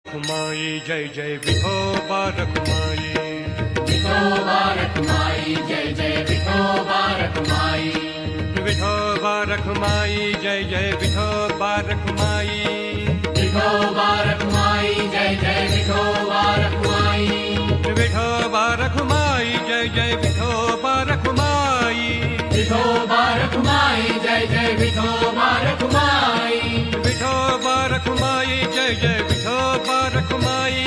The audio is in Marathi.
रखुमाई जय जय विठोबा रखुमाई विठोबा रखुमाई जय जय विठोबा रखुमाई विठोबा रखुमाई जय जय विठोबा रखुमाई विठोबा रखुमाई जय जय विठोबा रखुमाई विठोबा रखुमाई जय जय विठोबा रखुमाई विठोबा रखुमाई जय जय विठोबा रखुमाई विठोबा रखुमाई जय जय विठोबा रखुमाई